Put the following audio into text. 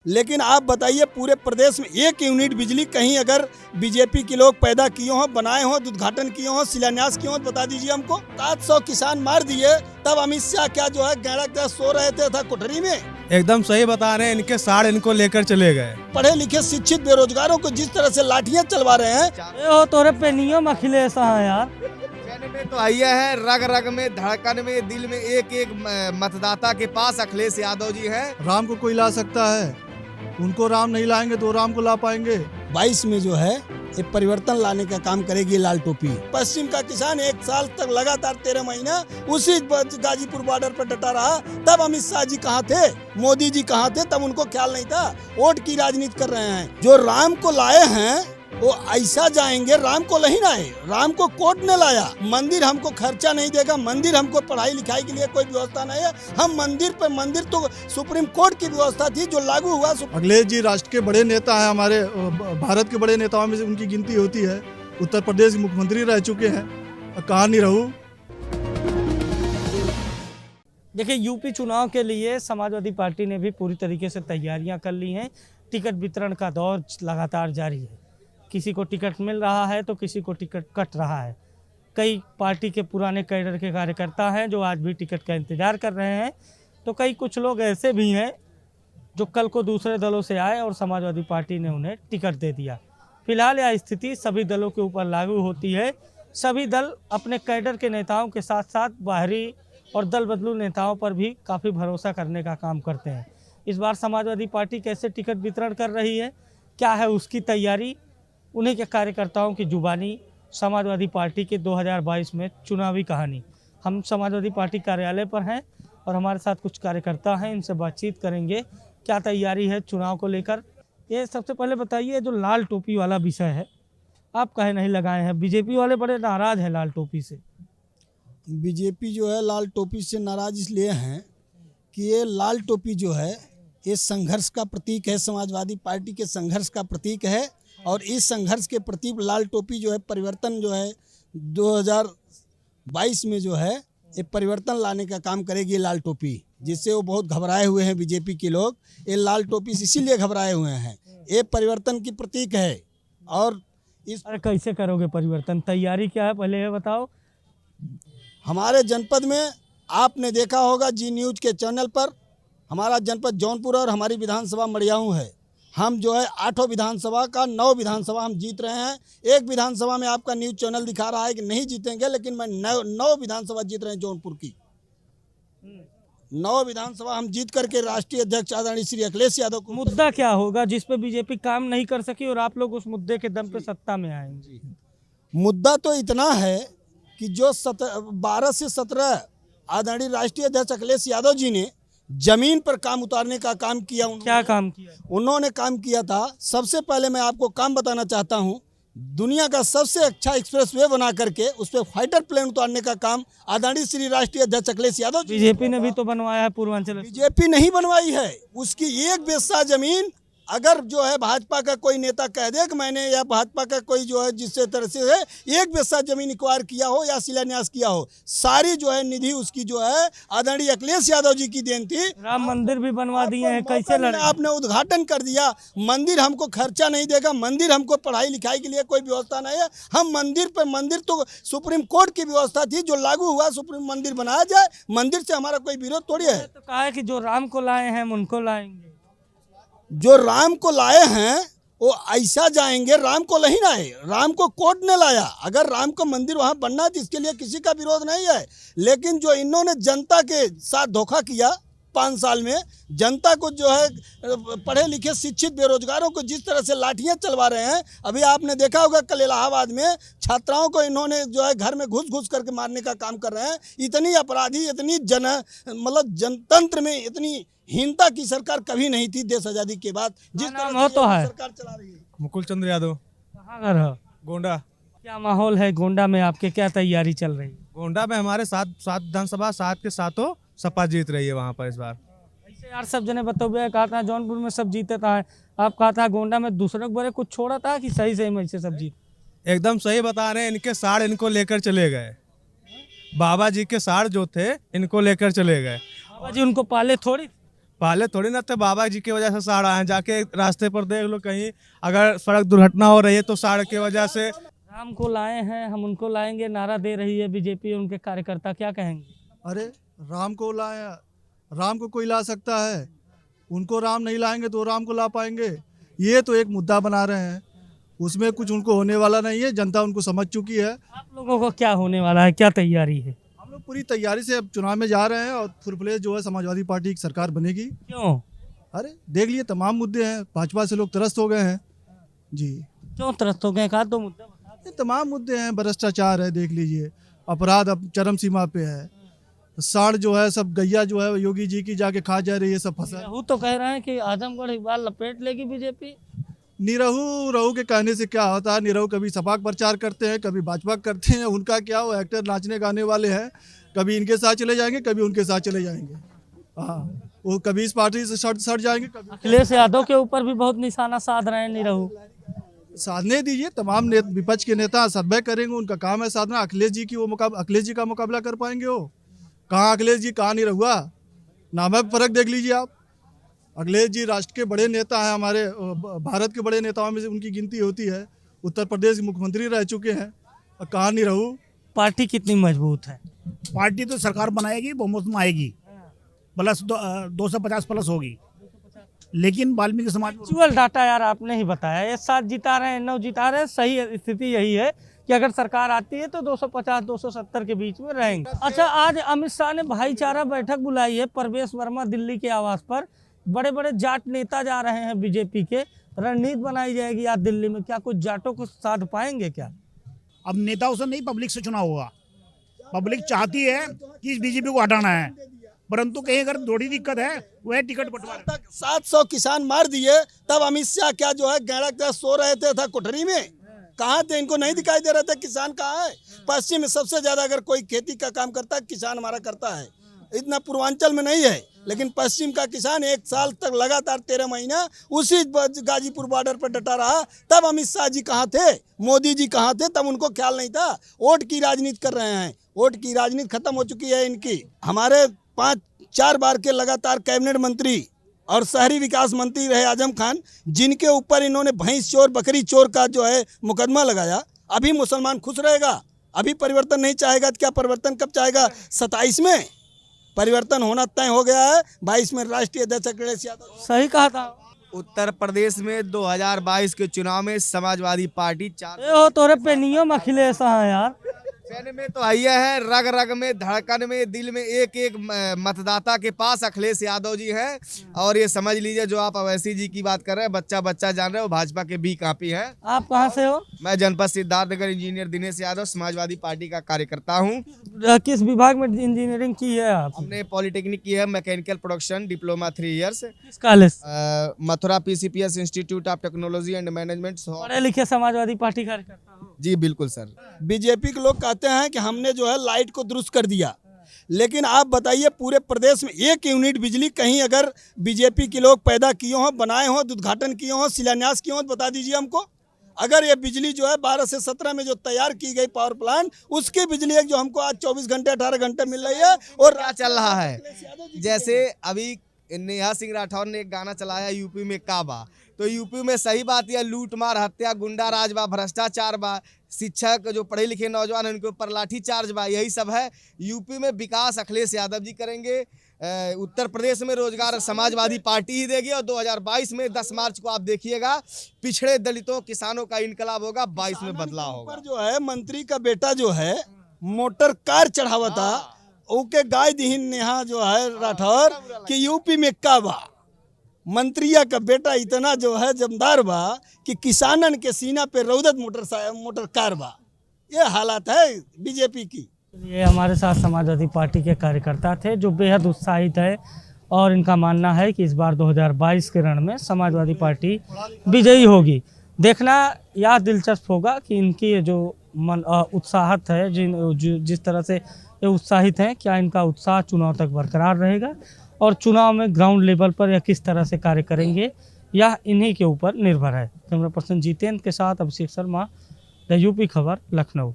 लेकिन आप बताइए पूरे प्रदेश में एक यूनिट बिजली कहीं अगर बीजेपी के लोग पैदा किए हों, बनाए हों, उद्घाटन किए हों, शिलान्यास किए हों, बता दीजिए हमको। 700 किसान मार दिए, तब अमित शाह क्या जो है गैड़ा सो रहे थे था कोठरी में। एकदम सही बता रहे हैं, इनके साड़ इनको लेकर चले गए। पढ़े लिखे शिक्षित बेरोजगारों को जिस तरह से लाठियां चलवा रहे हैं। हो तोरे पे नियम अखिलेश यार में तो आइया है, रग रग में, धड़कन में, दिल में एक एक मतदाता के पास अखिलेश यादव जी हैं। राम को कोई ला सकता है, उनको राम नहीं लाएंगे तो राम को ला पाएंगे। 22 में जो है ये परिवर्तन लाने का काम करेगी लाल टोपी। पश्चिम का किसान 1 साल तक लगातार 13 महीना उसी गाजीपुर बॉर्डर पर डटा रहा। तब अमित शाह जी कहाँ थे, मोदी जी कहाँ थे, तब उनको ख्याल नहीं था। वोट की राजनीति कर रहे हैं। जो राम को लाए हैं वो ऐसा जाएंगे, राम को नहीं लाए, राम को कोर्ट ने लाया। मंदिर हमको खर्चा नहीं देगा, मंदिर हमको पढ़ाई लिखाई के लिए कोई व्यवस्था नहीं है। हम मंदिर तो सुप्रीम कोर्ट की व्यवस्था थी जो लागू हुआ। अखिलेश जी राष्ट्र के बड़े नेता हैं, हमारे भारत के बड़े नेताओं में से उनकी गिनती होती है। उत्तर प्रदेश के मुख्यमंत्री रह चुके हैं, कहाँ नहीं रहूं। देखिए, यूपी चुनाव के लिए समाजवादी पार्टी ने भी पूरी तरीके से तैयारियां कर ली हैं। टिकट वितरण का दौर लगातार जारी है। किसी को टिकट मिल रहा है तो किसी को टिकट कट रहा है। कई पार्टी के पुराने कैडर के कार्यकर्ता हैं जो आज भी टिकट का इंतजार कर रहे हैं, तो कई कुछ लोग ऐसे भी हैं जो कल को दूसरे दलों से आए और समाजवादी पार्टी ने उन्हें टिकट दे दिया। फिलहाल यह स्थिति सभी दलों के ऊपर लागू होती है। सभी दल अपने कैडर के नेताओं के साथ साथ बाहरी और दल बदलू नेताओं पर भी काफ़ी भरोसा करने का काम करते हैं। इस बार समाजवादी पार्टी कैसे टिकट वितरण कर रही है, क्या है उसकी तैयारी, उन्हीं के कार्यकर्ताओं की जुबानी समाजवादी पार्टी के 2022 में चुनावी कहानी। हम समाजवादी पार्टी कार्यालय पर हैं और हमारे साथ कुछ कार्यकर्ता हैं, इनसे बातचीत करेंगे क्या तैयारी है चुनाव को लेकर। ये सबसे पहले बताइए, जो लाल टोपी वाला विषय है, आप कहे नहीं लगाए हैं? बीजेपी वाले बड़े नाराज़ हैं लाल टोपी से। बीजेपी जो है लाल टोपी से नाराज इसलिए हैं कि ये लाल टोपी जो है ये संघर्ष का प्रतीक है, समाजवादी पार्टी के संघर्ष का प्रतीक है। और इस संघर्ष के प्रति लाल टोपी जो है परिवर्तन जो है 2022 में जो है ये परिवर्तन लाने का काम करेगी लाल टोपी, जिससे वो बहुत घबराए हुए हैं बीजेपी के लोग। ये लाल टोपी इसीलिए घबराए हुए हैं, ये परिवर्तन की प्रतीक है। और इस कैसे करोगे परिवर्तन, तैयारी क्या है पहले ये बताओ। हमारे जनपद में आपने देखा होगा जी न्यूज़ के चैनल पर, हमारा जनपद जौनपुर और हमारी विधानसभा मड़ियाऊँ है। हम जो है 8 विधानसभा का 9 विधानसभा हम जीत रहे हैं। एक विधानसभा में आपका न्यूज़ चैनल दिखा रहा है कि नहीं जीतेंगे, लेकिन मैं 9 विधानसभा जीत रहे हैं जौनपुर की। 9 विधानसभा हम जीत करके राष्ट्रीय अध्यक्ष आदरणीय श्री अखिलेश यादव को। मुद्दा क्या होगा जिस पे बीजेपी काम नहीं कर सकी और आप लोग उस मुद्दे के दम पे सत्ता में आएंगे? मुद्दा तो इतना है कि जो 12 से 17 आदरणीय राष्ट्रीय अध्यक्ष अखिलेश यादव जी ने जमीन पर काम उतारने का काम किया। क्या काम किया? उन्होंने काम किया था, सबसे पहले मैं आपको काम बताना चाहता हूं, दुनिया का सबसे अच्छा एक्सप्रेसवे बना करके उस पर फाइटर प्लेन उतारने का काम आदरणीय श्री राष्ट्रीय अध्यक्ष अखिलेश यादव जी। बीजेपी ने भी तो बनवाया है पूर्वांचल। बीजेपी नहीं बनवाई है, उसकी एक बेस्सा जमीन अगर जो है भाजपा का कोई नेता कह दे कि मैंने, या भाजपा का कोई जो है जिससे तरह से है एक बेस्सा जमीन एक्वायर किया हो या शिलान्यास किया हो, सारी जो है निधि उसकी जो है आदरणीय अखिलेश यादव जी की देन थी। राम मंदिर भी बनवा दिए हैं, कैसे लड़े? आपने उद्घाटन कर दिया। मंदिर हमको खर्चा नहीं देगा, मंदिर हमको पढ़ाई लिखाई के लिए कोई व्यवस्था नहीं है। हम मंदिर तो सुप्रीम कोर्ट की व्यवस्था थी जो लागू हुआ, सुप्रीम मंदिर बनाया जाए, मंदिर से हमारा कोई विरोध थोड़ी है। तो कहा है कि जो राम को लाए हैं हम उनको लाएंगे। जो राम को लाए हैं वो ऐसा जाएंगे, राम को नहीं लाए, राम को कोर्ट ने लाया। अगर राम को मंदिर वहाँ बनना है तो इसके लिए किसी का विरोध नहीं है। लेकिन जो इन्होंने जनता के साथ धोखा किया 5 साल में, जनता को जो है पढ़े लिखे शिक्षित बेरोजगारों को जिस तरह से लाठियां चलवा रहे हैं, अभी आपने देखा होगा कल इलाहाबाद में छात्राओं को इन्होंने जो है घर में घुस करके मारने का काम कर रहे हैं। इतनी अपराधी, इतनी मतलब जनतंत्र में इतनी हीनता की सरकार कभी नहीं थी देश आजादी के बाद, जिस तरह तो है सरकार चला रही है। मुकुल चंद्र यादव। कहाँ घर है? गोंडा। क्या माहौल है गोंडा में, आपके क्या तैयारी चल रही है? गोंडा में हमारे 7 विधानसभा 7 के 7 सपा जीत रही है वहाँ पर इस बार। ऐसे यार सब जने बतौबे, कहा था जौनपुर में सब जीते था, आप कहा था गोंडा में दूसरे को बड़े कुछ छोड़ा था कि सही में ऐसे सब जीत? एकदम सही बता रहे हैं, इनके साड़ इनको लेकर चले गए। बाबा जी के साड़ जो थे इनको लेकर चले गए। बाबा जी उनको पाले थोड़ी? पहले थोड़ी ना थे, बाबा जी की वजह से साड़ आए हैं। जाके रास्ते पर देख लो, कहीं अगर सड़क दुर्घटना हो रही है तो साड़ की वजह से। राम को लाए हैं, हम उनको लाएंगे, नारा दे रही है बीजेपी, उनके कार्यकर्ता, क्या कहेंगे? अरे राम को लाया, राम को कोई ला सकता है? उनको राम नहीं लाएंगे तो राम को ला पाएंगे? ये तो एक मुद्दा बना रहे हैं, उसमें कुछ उनको होने वाला नहीं है। जनता उनको समझ चुकी है। आप लोगों को क्या होने वाला है, क्या तैयारी है? हम लोग पूरी तैयारी से अब चुनाव में जा रहे हैं और फुल जो है समाजवादी पार्टी की सरकार बनेगी। क्यों? अरे देख लिए तमाम मुद्दे हैं, भाजपा से लोग त्रस्त हो गए हैं जी। क्यों त्रस्त हो गए? कहा तो मुद्दा बता दो। ये तमाम मुद्दे हैं, भ्रष्टाचार है, देख लीजिए, अपराध अब चरम सीमा पे है, साड़ जो है सब गैया जो है योगी जी की जाके खा जा रही है सब फसल। रहू तो कह रहे हैं कि आजमगढ़ एक बार लपेट लेगी बीजेपी। निरहू रहू के कहने से क्या होता है? निरहू कभी सपा का प्रचार करते हैं, कभी भाजपा करते हैं। उनका क्या, वो एक्टर नाचने गाने वाले हैं, कभी इनके साथ चले जाएंगे, कभी उनके साथ चले जाएंगे। हाँ, वो कभी इस पार्टी से सट जाएंगे, कभी अखिलेश यादव के ऊपर भी बहुत निशाना साध रहे हैं निरहू। साधने दीजिए। तमाम विपक्ष के नेता सर्वे करेंगे, उनका काम है साधना। अखिलेश जी का मुकाबला कर पाएंगे वो? कहाँ अखिलेश जी, कहाँ नहीं रहुआ? नाम है फर्क देख लीजिए आप। अखिलेश जी राष्ट्र के बड़े नेता हैं, हमारे भारत के बड़े नेताओं में से उनकी गिनती होती है। उत्तर प्रदेश के मुख्यमंत्री रह चुके हैं, और कहाँ नहीं रहू। पार्टी कितनी मजबूत है? पार्टी तो सरकार बनाएगी, बहुमत में आएगी, प्लस 250 प्लस होगी, लेकिन वाल्मीकि समाज एक्चुअल डाटा यार आपने ही बताया, ये 7 जिता रहे हैं, 9 जिता रहे हैं। सही स्थिति यही है कि अगर सरकार आती है तो 250-270 के बीच में रहेंगे। अच्छा, आज अमित शाह ने भाईचारा बैठक बुलाई है प्रवेश वर्मा दिल्ली के आवास पर। बड़े बड़े जाट नेता जा रहे हैं बीजेपी के, रणनीति बनाई जाएगी आज दिल्ली में। क्या कुछ जाटों को साध पाएंगे क्या? अब नेताओं से नहीं, पब्लिक से चुनाव होगा। पब्लिक चाहती है कि इस बीजेपी को हटाना है, परंतु कहीं अगर थोड़ी दिक्कत है वह टिकट बंटवारा। 700 किसान मार दिए, तब अमित शाह क्या जो है गैड़ा के सो रहे थे था कोठरी में? कहाँ थे? इनको नहीं दिखाई दे रहा था किसान कहाँ है? पश्चिम में सबसे ज्यादा अगर कोई खेती का काम करता है, किसान हमारा करता है। इतना पूर्वांचल में नहीं है, लेकिन पश्चिम का किसान 1 साल तक लगातार 13 महीना उसी गाजीपुर बॉर्डर पर डटा रहा। तब अमित शाह जी कहाँ थे, मोदी जी कहाँ थे? तब उनको ख्याल नहीं था। वोट की राजनीति कर रहे हैं, वोट की राजनीति खत्म हो चुकी है इनकी। हमारे 5-4 बार के लगातार कैबिनेट मंत्री और शहरी विकास मंत्री रहे आजम खान, जिनके ऊपर इन्होंने भैंस चोर बकरी चोर का जो है मुकदमा लगाया। अभी मुसलमान खुश रहेगा? अभी परिवर्तन नहीं चाहेगा तो क्या परिवर्तन कब चाहेगा? 27 में परिवर्तन होना तय हो गया है। 22 में राष्ट्रीय अध्यक्ष अखिलेश यादव। सही कहा था। उत्तर प्रदेश में 2022 के चुनाव में समाजवादी पार्टी 4 ए हो तोरे पे नियम अखिलेश हाँ यार। फैन में तो आइए है, रग रग में, धड़कन में, दिल में, एक एक मतदाता के पास अखिलेश यादव जी हैं। और ये समझ लीजिए, जो आप अवैसी जी की बात कर रहे हैं, बच्चा बच्चा जान रहे हो, भाजपा के बी कापी है। आप कहाँ से हो? मैं जनपद सिद्धार्थनगर इंजीनियर दिनेश यादव समाजवादी पार्टी का कार्यकर्ता हूँ। किस विभाग में इंजीनियरिंग की है आप? हमने पॉलिटेक्निक की है, मैकेनिकल प्रोडक्शन डिप्लोमा 3 इयर्स, किस college? Mathura PCPS institute of technology and management. पढ़े लिखे समाजवादी पार्टी कार्यकर्ता हो? जी बिल्कुल सर। बीजेपी के लोग कहते हैं कि हमने जो है लाइट को दुरुस्त कर दिया, लेकिन आप बताइए पूरे प्रदेश में 1 यूनिट बिजली कहीं अगर बीजेपी के लोग पैदा किए हों, बनाए हों, उद्घाटन किए हों, शिलान्यास किए हों, तो बता दीजिए हमको। अगर ये बिजली जो है 12 से 17 में जो तैयार की गई पावर प्लांट, उसकी बिजली जो हमको आज 24 घंटे 18 घंटे मिल रही है। और क्या चल रहा है, जैसे अभी नेहा सिंह राठौर ने एक गाना चलाया यूपी में काबा, तो यूपी में सही बात यह लूट मार हत्या गुंडा राज बा, भ्रष्टाचार बा, शिक्षक जो पढ़े लिखे नौजवान हैं उनके ऊपर लाठी चार्ज बा, यही सब है। यूपी में विकास अखिलेश यादव जी करेंगे, उत्तर प्रदेश में रोजगार समाजवादी पार्टी ही देगी। और 2022 में 10 मार्च को आप देखिएगा, पिछड़े दलितों किसानों का इनकलाब होगा, 22 में बदलाव होगा। जो है मंत्री का बेटा जो है मोटर कार चढ़ावा था, ओके गाय दीन नेहा जो है राठौर कि यूपी में काबा, मंत्रिया का बेटा इतना जो है जमदार बा कि किसानन के सीना पे रौदत मोटर कार बा। ये हालात है बीजेपी की। ये हमारे साथ समाजवादी पार्टी के कार्यकर्ता थे जो बेहद उत्साहित है और इनका मानना है कि इस बार 2022 के रण में समाजवादी पार्टी विजयी होगी। देखना यह दिलचस्प होगा कि इनकी जो उत्साहत है, जिस तरह से ये उत्साहित हैं, क्या इनका उत्साह चुनाव तक बरकरार रहेगा और चुनाव में ग्राउंड लेवल पर यह किस तरह से कार्य करेंगे, यह इन्हीं के ऊपर निर्भर है। कैमरा पर्सन जितेंद्र के साथ अभिषेक शर्मा, द यूपी खबर, लखनऊ।